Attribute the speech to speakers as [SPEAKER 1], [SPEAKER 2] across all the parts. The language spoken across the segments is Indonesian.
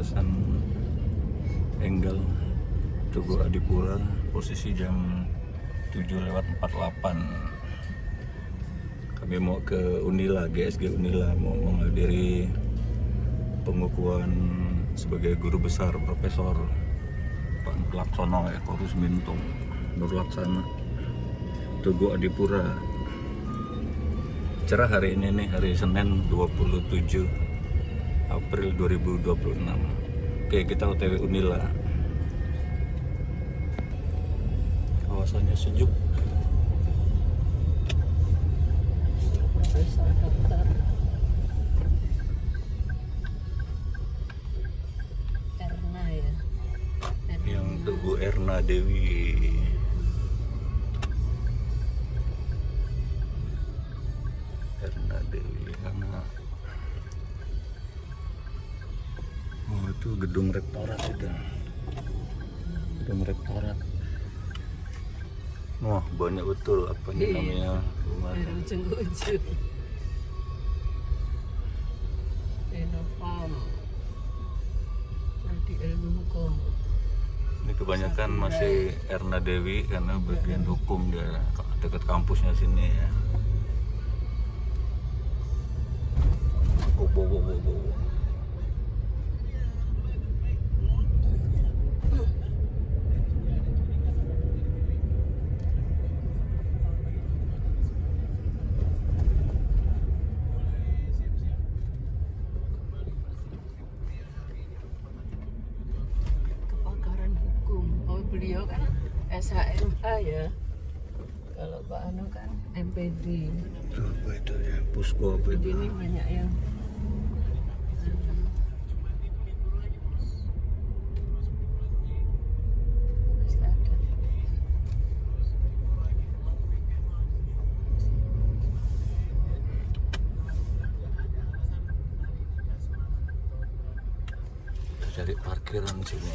[SPEAKER 1] kawasan Enggal, Tugu Adipura, posisi jam 7:48. Kami mau ke Unila, GSG Unila, mau menghadiri pengukuhan sebagai guru besar Profesor Pak Laksono Eko Rusminto Nurlaksana, Tugu Adipura. Cerah hari ini nih, hari Senin 27 April 2026. Oke, kita OTW Unila. Kawasannya sejuk.
[SPEAKER 2] Erna ya.
[SPEAKER 1] Yang Tugu Erna Dewi. Erna Dewi anak. Oh, itu gedung rektorat itu. Gedung rektorat. Wah, banyak betul apa ini namanya rumah.
[SPEAKER 2] Dari ujung ke ujung. Inovam. Prodi ilmu hukum.
[SPEAKER 1] Ini kebanyakan masih Erna Dewi karena bagian hukum dia dekat kampusnya sini ya. Oh.
[SPEAKER 2] Kepakaran hukum. Oh, beliau kan SHMH ya. Kalau Pak Anu kan MPD.
[SPEAKER 1] Tuh, apa itu ya? Pusko apa
[SPEAKER 2] Jadi
[SPEAKER 1] itu?
[SPEAKER 2] ini banyak yang masih ada.
[SPEAKER 1] Kita cari parkiran sini.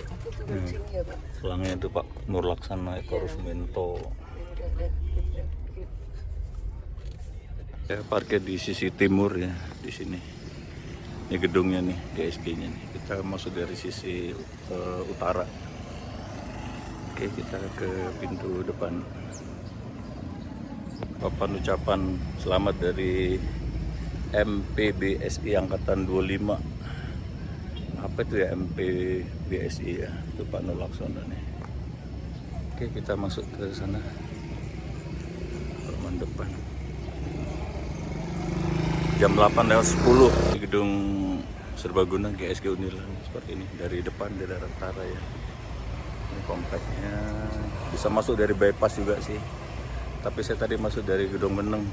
[SPEAKER 2] Aku tuh kucing ya Pak.
[SPEAKER 1] Pelangnya itu Pak Nurlaksana Eko Rusminto. Saya parkir di sisi timur ya, di sini. Ini gedungnya nih, GSG-nya nih. Kita masuk dari sisi utara. Oke, kita ke pintu depan. Papan ucapan selamat dari MPBSI Angkatan 25. Apa itu ya MPBSI ya? Itu Pak Nurlaksana nih. Oke, kita masuk ke sana. Halaman depan. Jam 8:10 di gedung Serbaguna GSG Unila seperti ini, dari depan dari Rantara ya. Ini kompleknya bisa masuk dari bypass juga sih, tapi saya tadi masuk dari Gedung Meneng.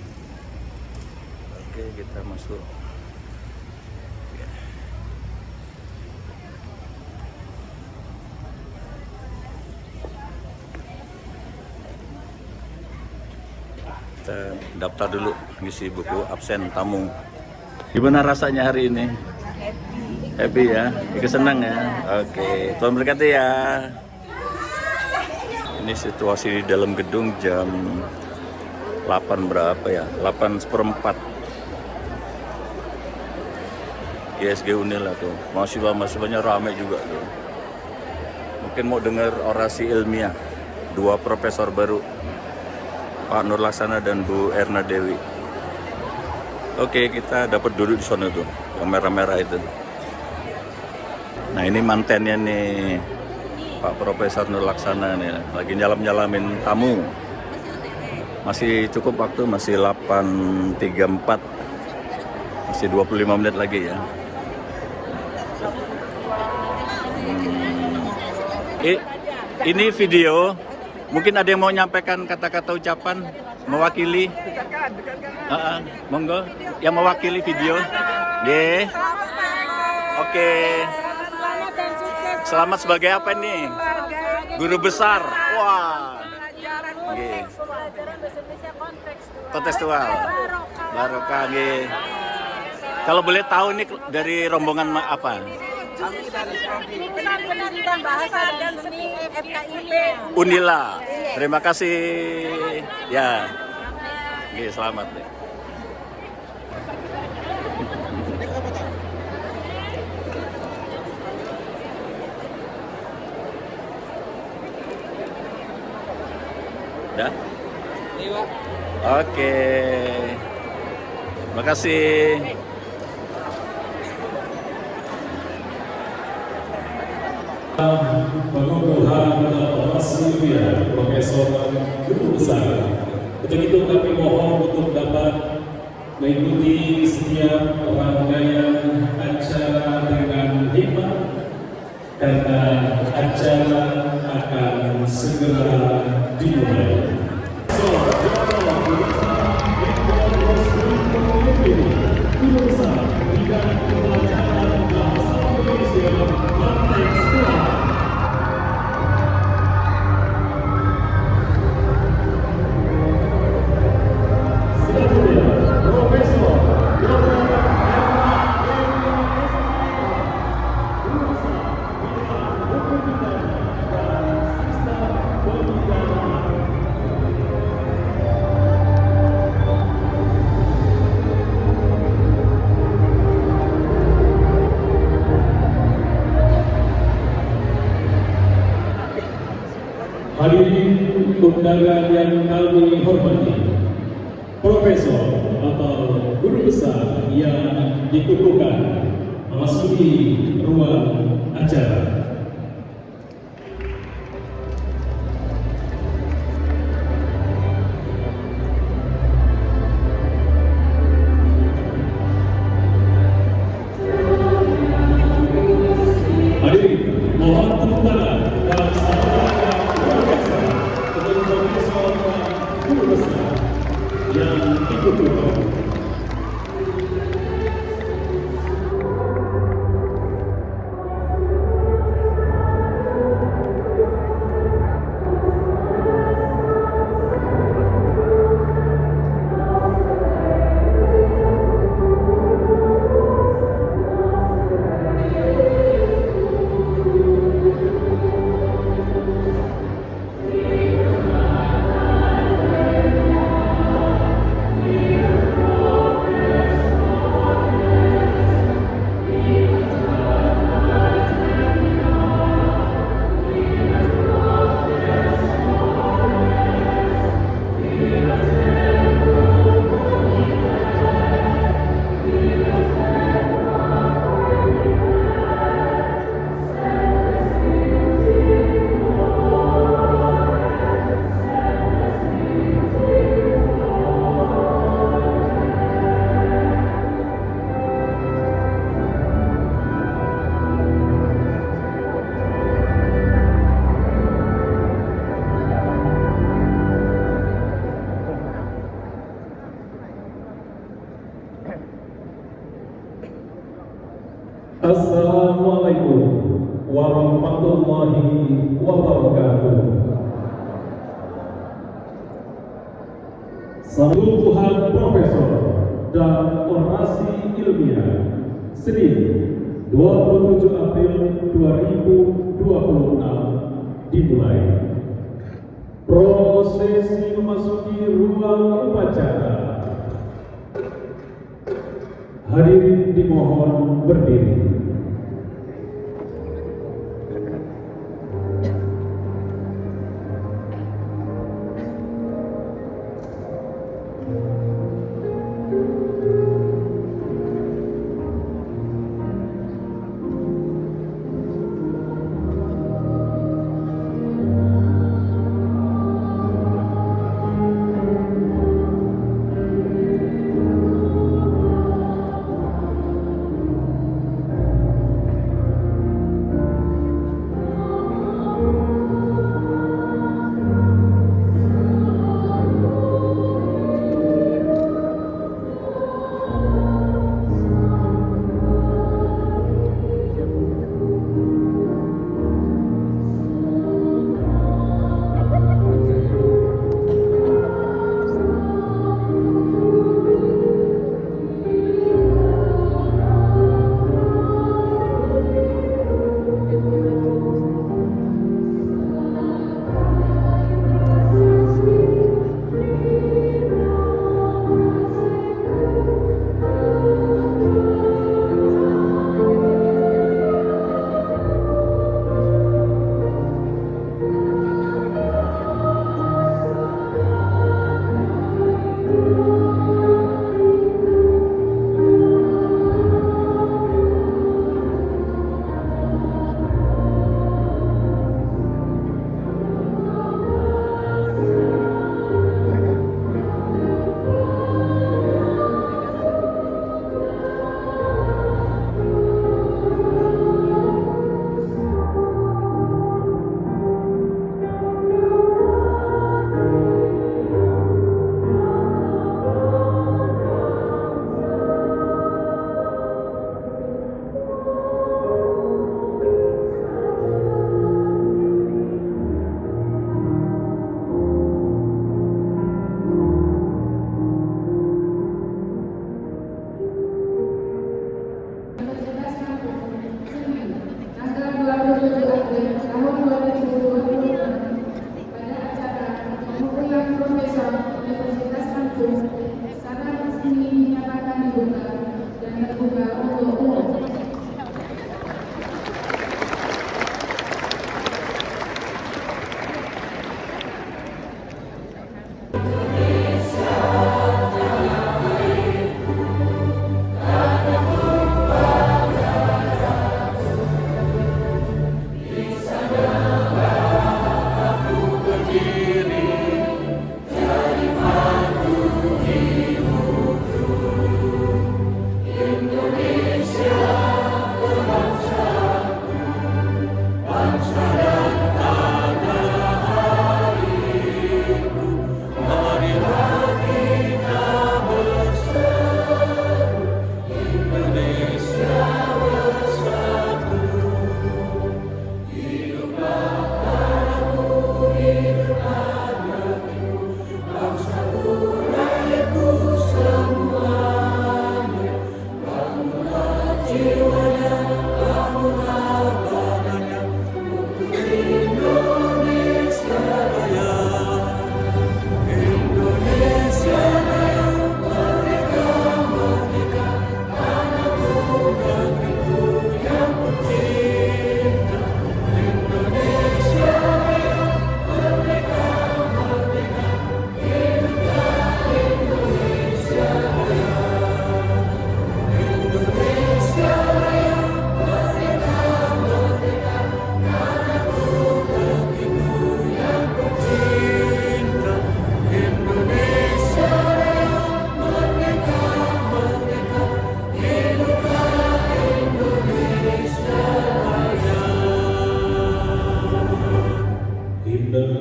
[SPEAKER 1] Oke, kita masuk. Kita daftar dulu, ngisi buku absen tamu. Gimana rasanya hari ini? Happy ya? Ikut senang ya? Oke, Tuhan berkati ya. Ini situasi di dalam gedung jam 8 berapa ya? 8:04. GSG Unila tuh. Mahasiswa-mahasiswanya ramai juga tuh. Mungkin mau dengar orasi ilmiah. 2 profesor baru, Pak Nurlaksana dan Bu Erna Dewi. Oke, kita dapat duduk di sana tuh, yang merah-merah itu. Nah, ini mantennya nih, Pak Profesor Nurlaksana nih, lagi nyalam-nyalamin tamu. Masih cukup waktu, masih 8:34, masih 25 menit lagi ya. Ini video. Mungkin ada yang mau nyampaikan kata-kata ucapan mewakili. Monggo yang mewakili video. Ye. Oke. Selamat sebagai apa nih? Guru besar. Wah. Nggih. Kontekstual. Barokah nggih. Kalau boleh tahu ini dari rombongan apa?
[SPEAKER 3] Kami dari Jurusan Pendidikan Bahasa dan Seni FKIP
[SPEAKER 1] Unila. Terima kasih. Ya. Oke, selamat deh. Dah? Oke. Makasih.
[SPEAKER 4] Pengukuhan Rasulullah Profesor Guru Besar. Untuk itu kami mohon untuk dapat mengikuti setiap rangkaian acara dengan hikmat karena acara akan segera dimulai. Guru Besar Bidang Pelajaran Bahasa Indonesia Praktek Sekolah. Selanjutnya, Profesor Dr. Guru Besar Bidang Hukum Pidana dan Sistem Pemidanaan. Hadirin undangan yang kami hormati, Profesor atau Guru Besar yang dikukuhkan memasuki ruang acara. Hadirin, mohon tepuk tangan dan selamat datang untuk Profesor dan Guru Besar yang dikukuhkan. Assalamualaikum warahmatullahi wabarakatuh. Pengukuhan Profesor dan Orasi Ilmiah Senin 27 April 2026 dimulai. Prosesi memasuki ruang upacara. Hadirin dimohon berdiri.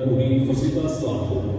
[SPEAKER 4] Universitas Lampung.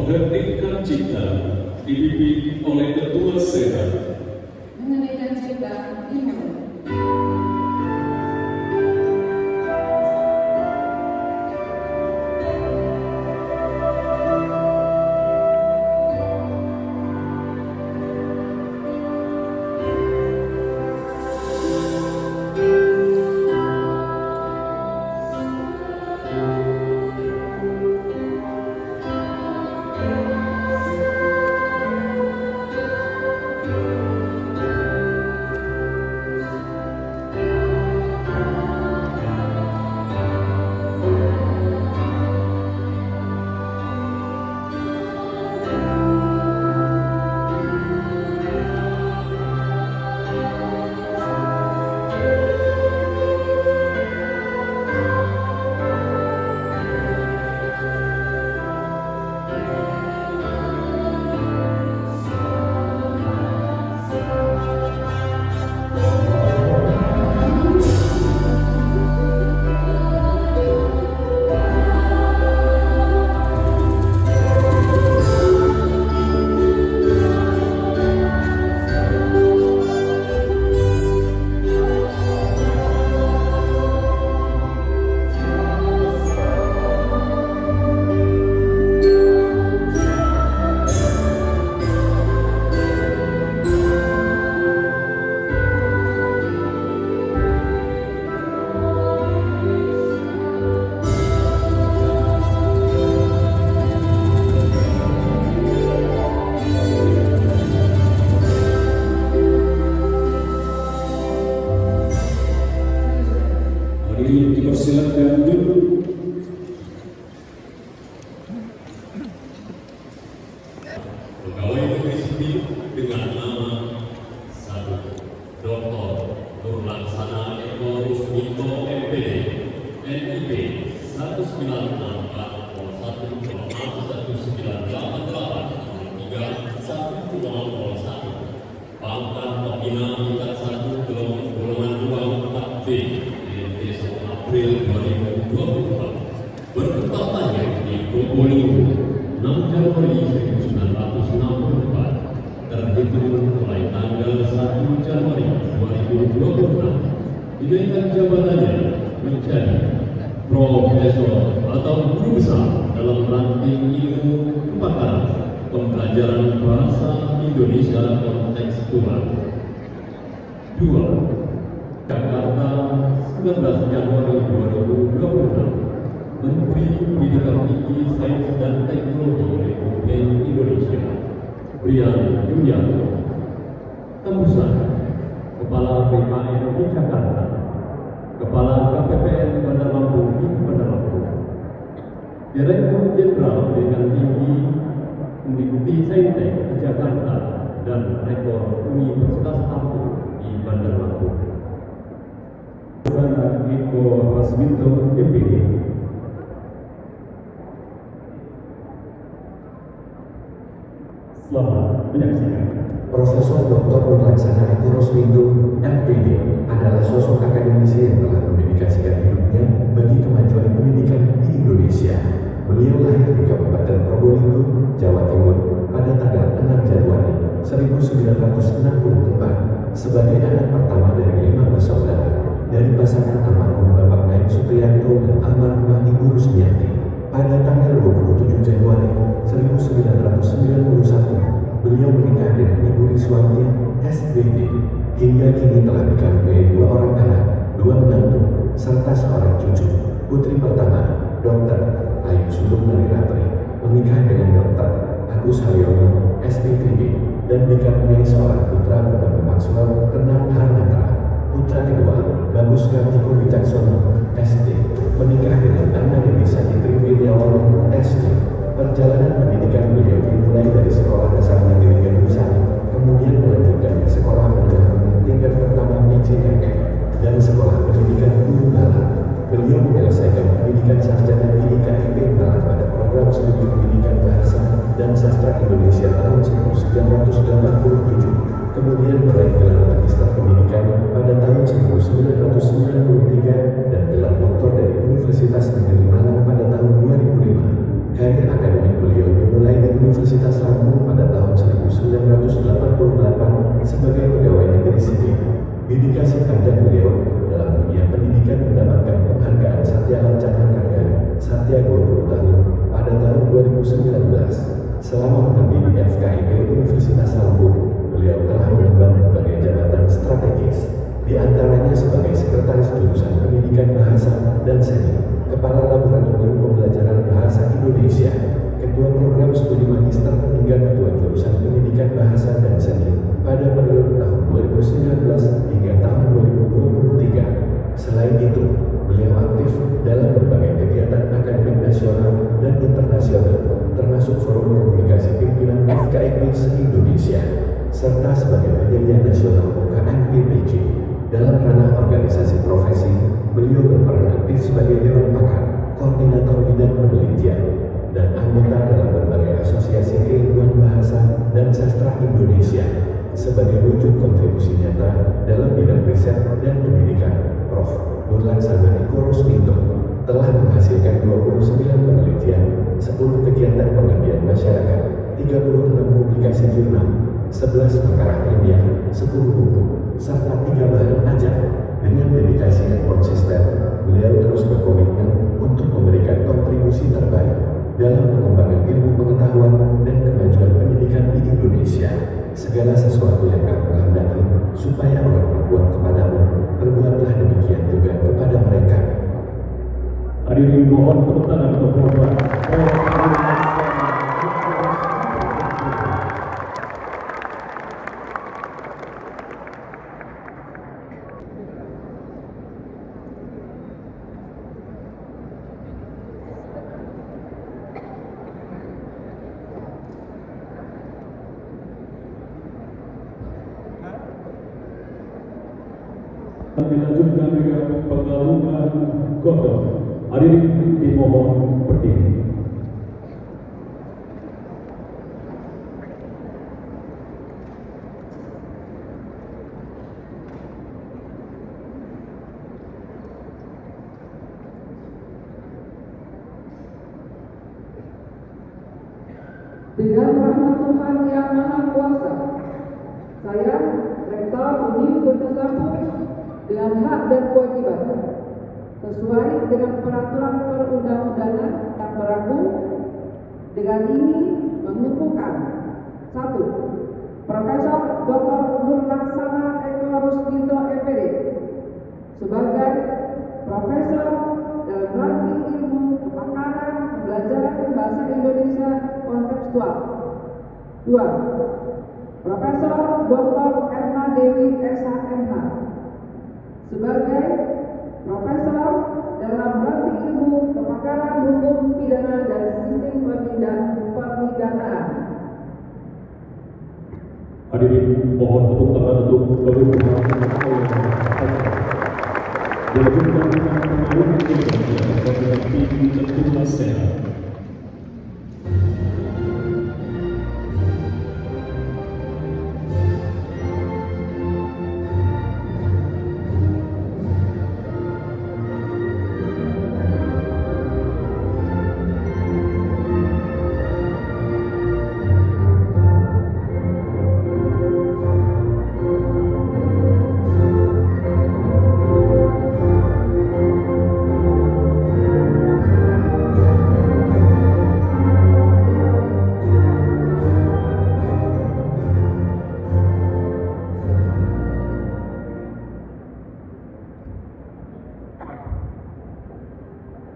[SPEAKER 4] Mengheningkan cipta dipimpin oleh Ketua Senat.
[SPEAKER 5] Mengheningkan cipta dimulai.
[SPEAKER 4] Persilakan duduk.
[SPEAKER 6] Pegawai negeri sipil dengan nama 1. Dr. Nur Laksana Eko Rusminto MPD NIP 1988 pangkat pembina tingkat 1 golongan 2 4B DNT 1 April 2024 bertempatnya di Probolinggo 6 Januari 1964 terhitung mulai tanggal 1 Januari 2026 dinaikkan jabatannya menjadi profesor atau guru besar dalam ranting ilmu kepakaran pembelajaran bahasa Indonesia kontekstual. 2. Jakarta 19 Januari 2026 Menteri Pendidikan Tinggi Sains dan Teknologi Republik Indonesia Brian Yulianto. Tembusan Kepala BKN di Jakarta, Kepala KPPN Bandar Lampung di Bandar Lampung, Direktur Jenderal Pendidikan Tinggi Undikti Saintek di Jakarta dan Rektor Universitas Lampung di Bandar Lampung. Sana Eko Rusminto MPD. Selamat menyaksikan.
[SPEAKER 7] Profesor Dr. Nur Laksana Eko Rusminto MPD adalah sosok akademisi yang telah mendedikasikan hidupnya bagi kemajuan pendidikan di Indonesia. Beliau lahir di Kabupaten Probolinggo, Jawa Timur pada tanggal 6 Januari 1964 sebagai anak pertama dari 5 bersaudara dari pasangan almarhum Bapak Naim Supriyanto dan almarhumah Ibu Rusmiati. Pada tanggal 27 Januari 1991, beliau menikah dengan Ibu Riswanti SBD. Hingga kini telah dikaruniai 2 orang anak, 2 menantu, serta seorang cucu. Putri pertama, Dr. Ayu Sulung Nariratri, menikah dengan Dr. Agus Haryono SPPD dan dikaruniai seorang putra bernama Maxwell Renat Harnatra. Putra kedua, Bagus Kartiko Wicaksono SD, menikah dengan Anna Dewi Sajitri Wiryawan SD. Perjalanan pendidikan beliau dimulai dari sekolah dasar negeri Gadusari, kemudian melanjutkan ke sekolah menengah tingkat pertama PJMM dan sekolah pendidikan guru Nalar. Beliau menyelesaikan pendidikan sarjana di IKIP Nalar pada program studi pendidikan bahasa dan sastra Indonesia tahun 1987. Kemudian meraih gelar magister pendidikan pada tahun 1993 dan gelar doktor dari Universitas Negeri Malang pada tahun 2005. Karir akademik beliau dimulai di Universitas Lampung pada tahun 1988 sebagai pegawai negeri sipil. Dedikasi panjang beliau dalam dunia pendidikan mendapatkan penghargaan Satya Lancana Karya Satya 20 tahun pada tahun 2019. Selama mengabdi di FKIP Universitas Lampung, beliau telah mengemban berbagai jabatan strategis, di antaranya sebagai Sekretaris Jurusan Pendidikan Bahasa dan Seni, Kepala Laboratorium Pembelajaran Bahasa Indonesia, Ketua Program Studi Magister hingga Ketua Jurusan Pendidikan Bahasa dan Seni pada periode tahun 2019 hingga tahun 2023. Selain itu, beliau aktif dalam berbagai kegiatan akademik nasional dan internasional, termasuk Forum Komunikasi Pimpinan FKIP se-Indonesia, serta sebagai penyelia nasional KNPPJ. Dalam ranah organisasi profesi, beliau berperan aktif sebagai Dewan Pakar, Koordinator Bidang Penelitian, dan anggota dalam berbagai asosiasi keilmuan bahasa dan sastra Indonesia. Sebagai wujud kontribusi nyata dalam bidang riset dan pendidikan, Prof. Nur Laksana Eko Rusminto telah menghasilkan 29 penelitian, 10 kegiatan pengabdian masyarakat, 36 publikasi jurnal, 11 makalah ilmiah, 10 buku, serta 3 bahan ajar. Dengan dedikasi yang konsisten, beliau terus berkomitmen untuk memberikan kontribusi terbaik dalam mengembangkan ilmu pengetahuan dan kemajuan pendidikan di Indonesia. Segala sesuatu yang kamu kehendaki supaya orang berbuat kepadamu, berbuatlah demikian juga kepada mereka.
[SPEAKER 4] Hadirin mohon tepuk tangan untuk Prof. Dilanjutkan dengan pengalungan godong. Hadirin dimohon berdiri.
[SPEAKER 5] Dengan rahmat Tuhan yang Maha Kuasa, saya, Rektor Universitas Lampung, dengan hak dan kewajiban sesuai dengan peraturan perundang-undangan yang berlaku, dengan ini mengukuhkan 1. Profesor Dr. Nur Laksana Eko Rusdinto MPD sebagai Profesor dalam ranking ilmu kepakaran pembelajaran bahasa Indonesia kontekstual. 2. Profesor Dr. Erna Dewi SHMH sebagai Profesor dalam ranking ilmu kepakaran hukum pidana dan sistem pemidanaan.
[SPEAKER 4] Hadirin mohon tepuk tangan untuk Bapak dilanjutkan dengan pengalungan godong tinggi tertulah sehat.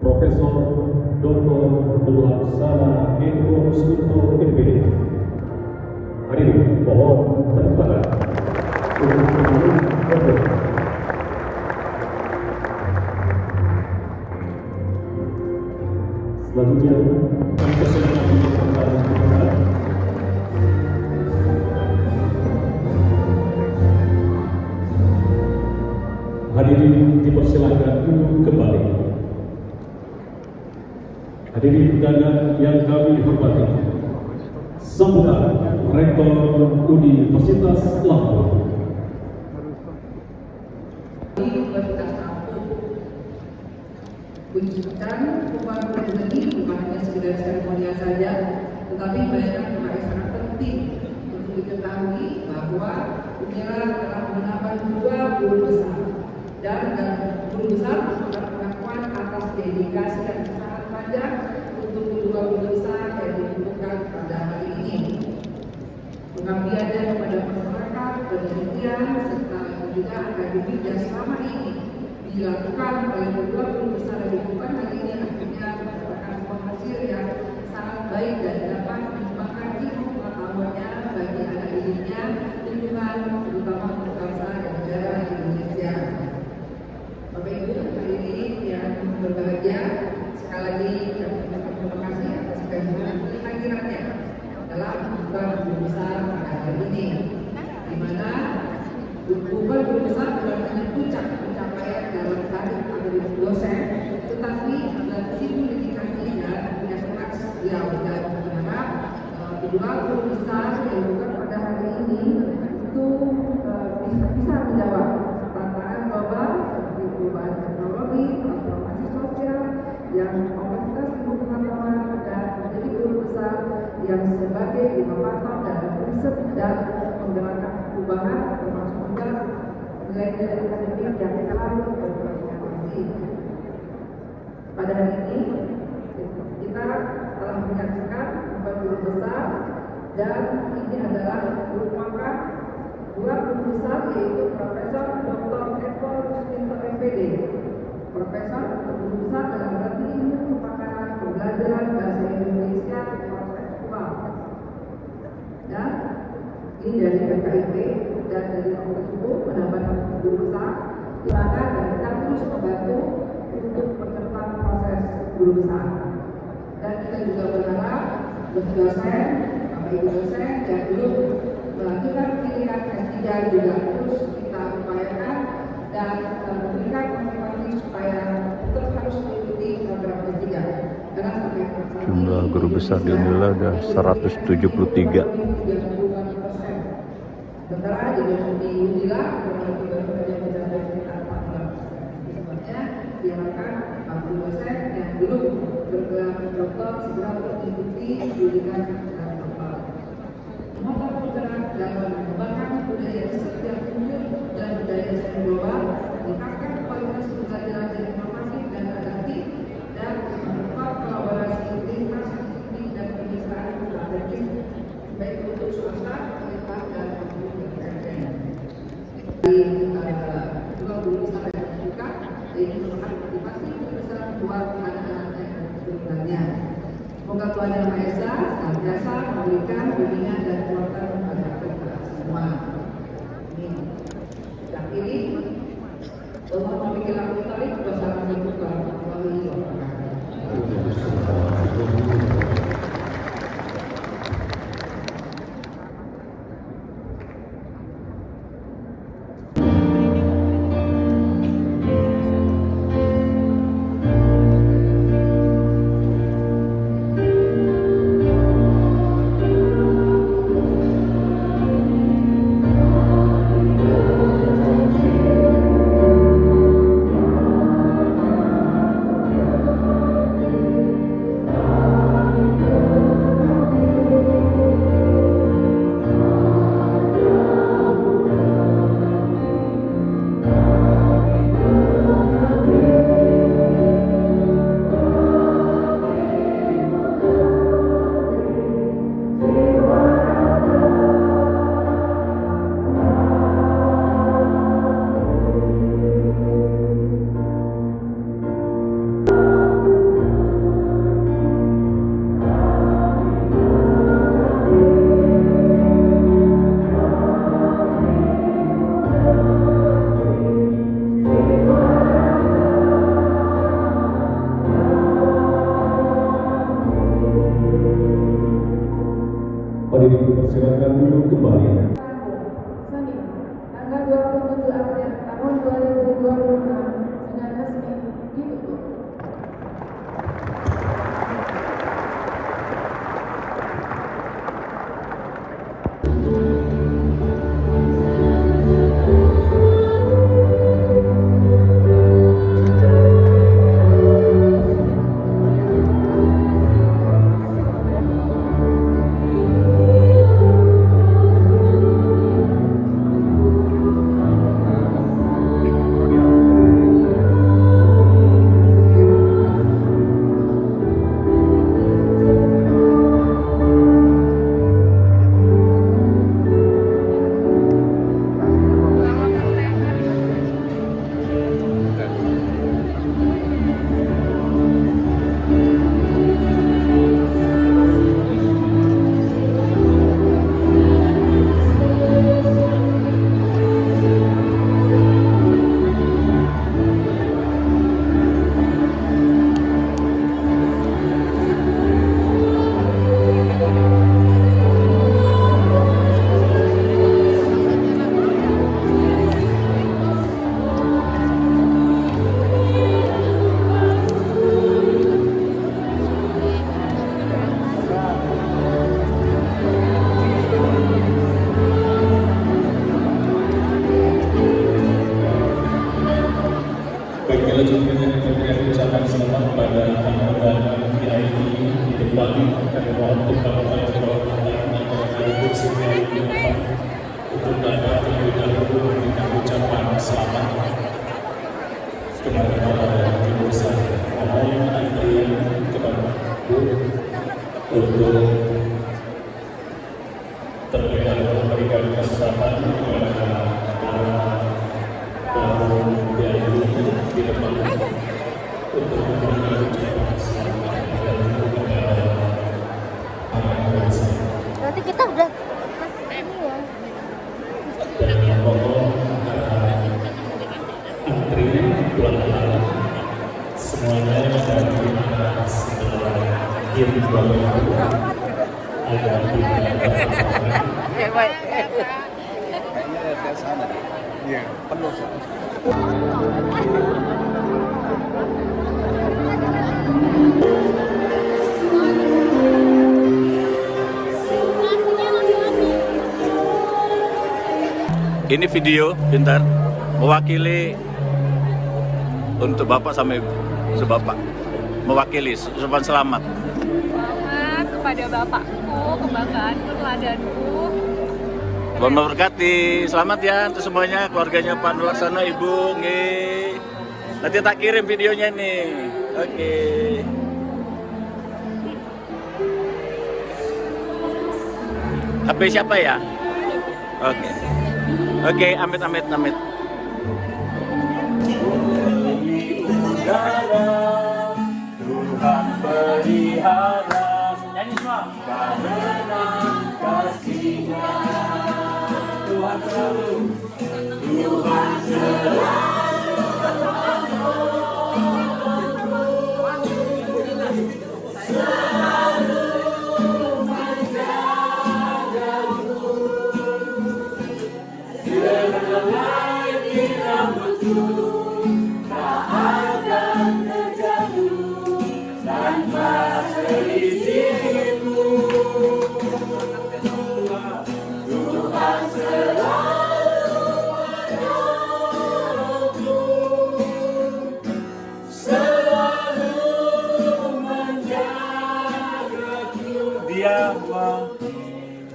[SPEAKER 4] Profesor Dr. Nur Laksana Eko Rusdinto MPD. Hadirin mohon tepuk tangan untuk pengalungan godong. Selanjutnya, kami persilakan untuk pertanyaan. Hadirin dipersilakan duduk kembali. Hadirin undangan yang kami hormati, sambutan Rektor Universitas Lampung.
[SPEAKER 5] Universitas Lampung menunjukkan upaya ini bukan hanya sekedar seremonial saja, tetapi banyak hal yang sangat penting untuk diketahui bahwa Unila telah menambah 2 guru besar dan guru besar merupakan pengakuan atas dedikasi yang sangat panjang untuk kedua guru besar yang ditemukan pada hari ini. Pengabdiannya kepada masyarakat, penelitian, serta juga akademik yang selama ini dilakukan oleh kedua guru besar yang ditemukan hari ini akhirnya mendapatkan sebuah hasil yang sangat baik dan dapat menyumbangkan ilmu pengetahuannya bagi anak didiknya, lingkungan, terutama untuk bangsa dan negara Indonesia. Bapak Ibu, hari ini yang berbahagia, sekali lagi kami mengucapkan terima kasih atas kehadirannya dalam bukan guru besar pada hari ini, di mana bukan guru besar bukan hanya puncak pencapaian dalam karir akademik dosen, tetapi adalah simbol dedikasi dan kerja keras beliau, dan berharap kedua guru besar yang bukan pada hari ini itu bisa menjawab tantangan global seperti perubahan teknologi, transformasi sosial, yang kapasitas ilmu pengetahuan dan menjadi guru besar yang sebagai inovator dalam riset dan menggerakkan perubahan, termasuk juga nilai-nilai akademik yang selalu bertransformasi. Pada hari ini kita telah menyaksikan 4 guru besar, dan ini adalah merupakan 2 guru besar, yaitu Profesor Dr. Eko Rusdinto MPD, Profesor guru besar dalam ranking ilmu kepakaran pembelajaran bahasa Indonesia kontekstual, dan ini dari FKIP dan dari Fakultas Hukum menambah guru besar, silakan, dan kita terus membantu untuk mempercepat proses guru besar. Dan kita juga berharap dosen, Bapak Ibu dosen yang belum melanjutkan pendidikan S3 juga terus kita upayakan dan memberikan motivasi supaya tetap harus mengikuti program S3. Karena sampai saat ini
[SPEAKER 1] Jumlah guru besar di Unila ada 173.
[SPEAKER 5] Sementara di Unila kurang lebih baru saja mencapai sekitar 14%. Sebabnya diharapkan guru dosen yang belum bergelar doktor segera untuk mengikuti pendidikan dokter. Motor bergerak dalam mengembangkan budaya riset yang unggul dan budaya riset global, meningkatkan kualitas pembelajaran yang inovatif dan adaptif, dan memperkuat kolaborasi lintas institusi dan kemitraan strategis baik untuk swasta, pemerintah, dan pemerintah. Dua guru besar yang terbuka, yaitu merupakan motivasi guru besar buat anak-anak yang keturunannya. Semoga Tuhan Yang Maha Esa senantiasa memberikan bimbingan dan kekuatan kepada kita semua. Amin. Yang ini, Allah memiliki laku tarik wassalamualaikum warahmatullahi wabarakatuh.
[SPEAKER 6] Mari dipersilakan duduk kembali.
[SPEAKER 5] Senin, tanggal 27 April tahun 2026 dengan resmi ditutup.
[SPEAKER 4] Baik, kita juga memberikan ucapan selamat kepada anak-anak VIP di depan. Kami mohon untuk kawan-kawan untuk semua untuk dapat terlebih dahulu memberikan ucapan selamat kepada para guru besar. Mohon antrian kepada untuk terlebih dahulu memberikan kesempatan kepada para di depan untuk memberikan ucapan selamat kepada para guru besar.
[SPEAKER 3] Berarti kita udah
[SPEAKER 4] Dan mohon antri pelan-pelan semuanya dari sebelah kiri bawah agar tidak ada
[SPEAKER 8] Iya, penuh.
[SPEAKER 1] Ini video pintar mewakili untuk bapak sama ibu, sebapak mewakili ucapan selamat.
[SPEAKER 9] Selamat kepada bapakku, kebanggaanku, teladanku.
[SPEAKER 1] Tuhan memberkati, selamat ya untuk semuanya, keluarganya Pak Nur Laksana, Ibu. Nggih. Nanti tak kirim videonya nih. Oke. HP siapa ya? Oke. Oke, amit. Tuhan pelihara, nyanyi semua. Karena kasih-Nya, Tuhan selalu.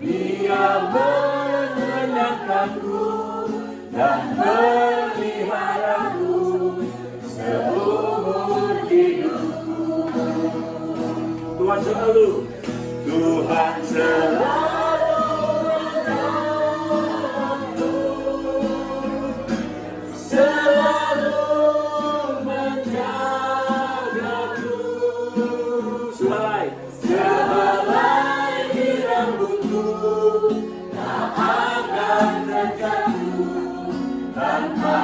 [SPEAKER 1] Dia menyenangkanku dan meliharaku seumur hidupku. Tuhan selalu menjagaku. Sehelai di rambutku tak akan terjatuh tanpa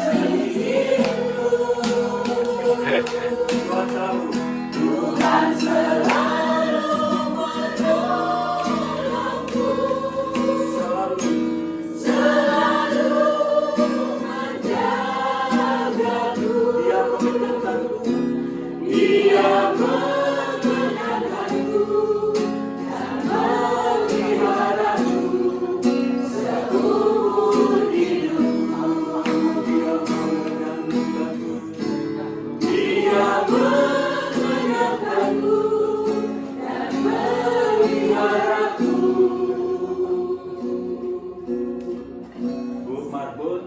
[SPEAKER 1] seizinku. Tuhan selalu menolongku, selalu menjagaku. Dia menyenangkanku dan meliharaku seumur hidupku. Dia menyenangkanku dan meliharaku. Bu Marbun,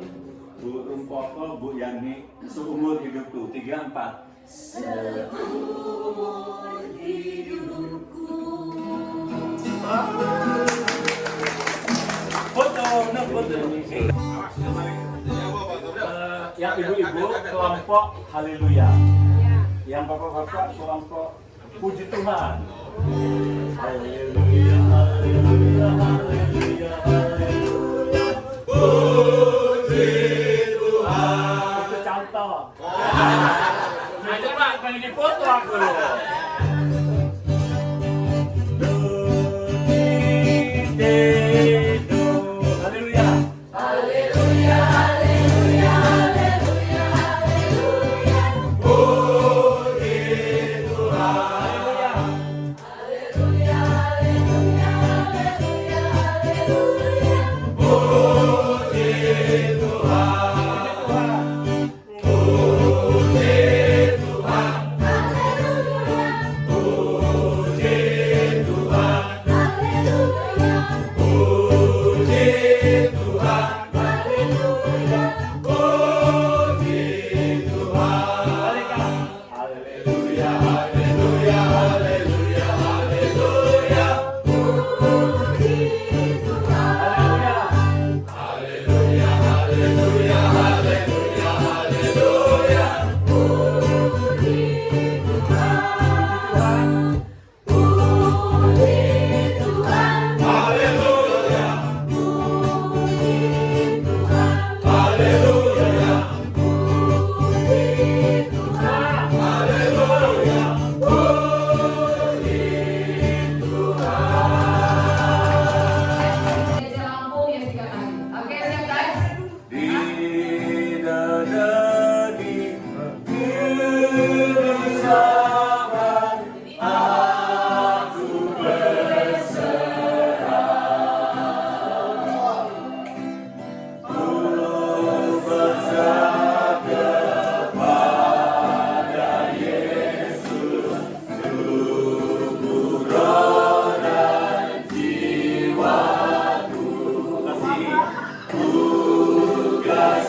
[SPEAKER 1] Bu Rumpoko, Bu Yani, seumur hidupku. 3, 4. Seumur hidupku. Foto. Yang ibu-ibu kelompok haleluya. Yang bapak-bapak kelompok puji Tuhan. Haleluya, haleluya, haleluya, haleluya. Puji Tuhan. Itu contoh. Coba pengen dipoto aku. Haleluya. Haleluya, haleluya, haleluya, haleluya. Puji Tuhan. Haleluya, haleluya, haleluya, haleluya. Puji Tuhan. Puji Tuhan. Haleluya.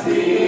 [SPEAKER 8] kasih